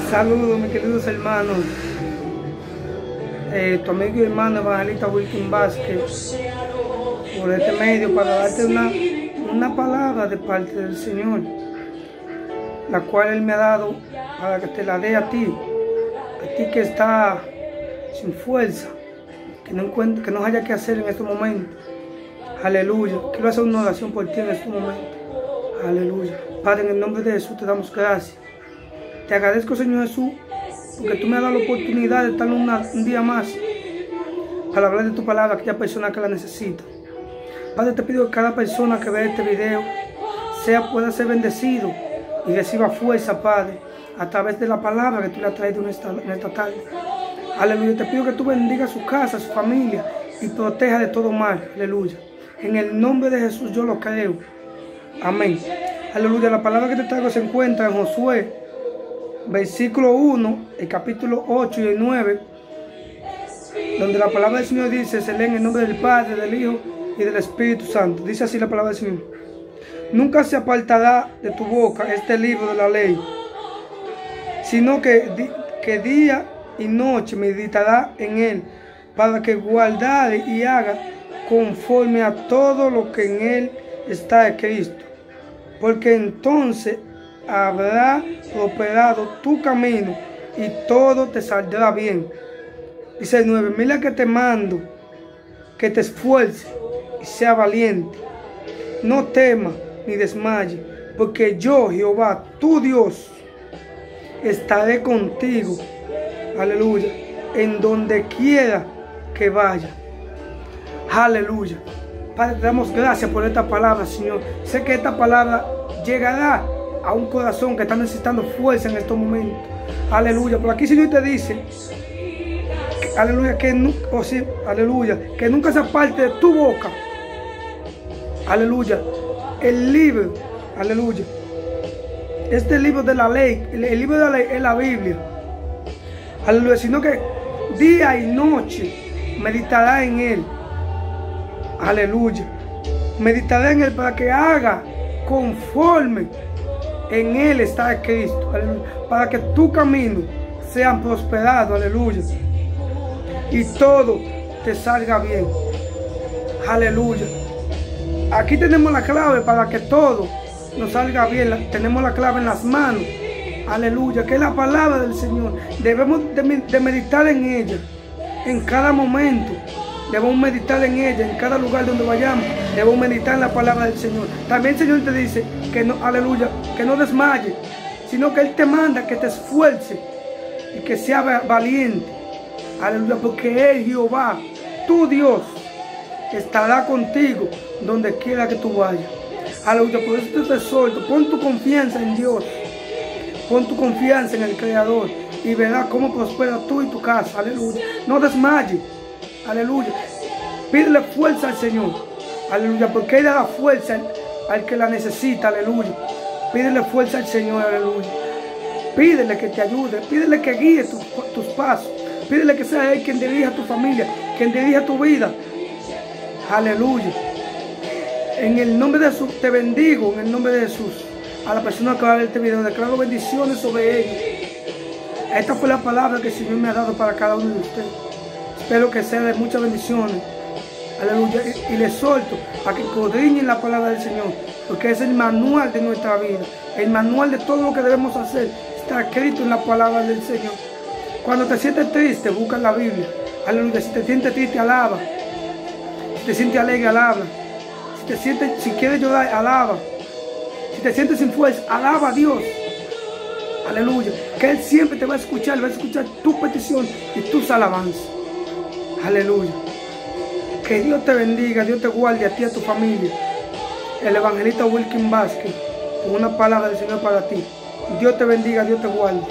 Saludos, mis queridos hermanos. Tu amigo y hermano evangelista Wilkin Vázquez, por este medio, para darte una palabra de parte del Señor, la cual Él me ha dado para que te la dé a ti que está sin fuerza, que no haya que hacer en este momento. Aleluya. Quiero hacer una oración por ti en este momento. Aleluya. Padre, en el nombre de Jesús te damos gracias. Te agradezco, Señor Jesús, porque tú me has dado la oportunidad de estar un día más para hablar de tu palabra a aquella persona que la necesita. Padre, te pido que cada persona que vea este video pueda ser bendecido y reciba fuerza, Padre, a través de la palabra que tú le has traído en esta tarde. Aleluya. Te pido que tú bendiga su casa, su familia y proteja de todo mal. Aleluya. En el nombre de Jesús yo lo creo. Amén. Aleluya. La palabra que te traigo se encuentra en Josué, versículo 1, el capítulo 8 y el 9, donde la palabra del Señor dice, se lee en el nombre del Padre, del Hijo y del Espíritu Santo. Dice así la palabra del Señor: nunca se apartará de tu boca este libro de la ley, sino que día y noche meditará en él, para que guardare y haga conforme a todo lo que en él está escrito, porque entonces habrá prosperado tu camino y todo te saldrá bien. Dice el 9: mira que te mando, que te esfuerces y sea valiente. No temas ni desmayes, porque yo, Jehová, tu Dios, estaré contigo. Aleluya. En donde quiera que vaya. Aleluya. Padre, te damos gracias por esta palabra, Señor. Sé que esta palabra llegará a un corazón que está necesitando fuerza en estos momentos. Aleluya. Por aquí, Señor, te dice, aleluya, que nunca se aparte de tu boca, aleluya, el libro, aleluya, este libro de la ley, el libro de la ley es la Biblia, aleluya, sino que día y noche meditará en él, aleluya, meditará en él para que haga conforme en él está Cristo, aleluya, para que tu camino sea prosperado, aleluya, y todo te salga bien. Aleluya. Aquí tenemos la clave para que todo nos salga bien. Tenemos la clave en las manos. Aleluya. Que es la palabra del Señor. Debemos de meditar en ella en cada momento. Debemos meditar en ella en cada lugar donde vayamos. Debemos meditar en la palabra del Señor. También el Señor te dice que no, aleluya, que no desmayes, sino que Él te manda que te esfuerces y que seas valiente. Aleluya, porque Él, Jehová, tu Dios, estará contigo donde quiera que tú vayas. Aleluya, por eso te exhorto, pon tu confianza en Dios, pon tu confianza en el Creador y verás cómo prospera tú y tu casa. Aleluya, no desmayes. Aleluya, pídele fuerza al Señor. Aleluya, porque Él da fuerza al que la necesita. Aleluya, pídele fuerza al Señor. Aleluya, pídele que te ayude, pídele que guíe tus pasos. Pídele que sea Él quien dirija tu familia, quien dirija tu vida. Aleluya. En el nombre de Jesús te bendigo, en el nombre de Jesús. A la persona que va a ver este video, declaro bendiciones sobre ellos. Esta fue la palabra que el Señor me ha dado para cada uno de ustedes. Espero que sea de muchas bendiciones. Aleluya. Y les exhorto a que escudriñen la palabra del Señor, porque es el manual de nuestra vida. El manual de todo lo que debemos hacer está escrito en la palabra del Señor. Cuando te sientes triste, busca la Biblia. Aleluya. Si te sientes triste, alaba. Si te sientes alegre, alaba. Si quieres llorar, alaba. Si te sientes sin fuerza, alaba a Dios. Aleluya. Que Él siempre te va a escuchar tu petición y tus alabanzas. Aleluya. Que Dios te bendiga, Dios te guarde a ti y a tu familia. El evangelista Wilkin Vázquez, con una palabra del Señor para ti. Dios te bendiga, Dios te guarde.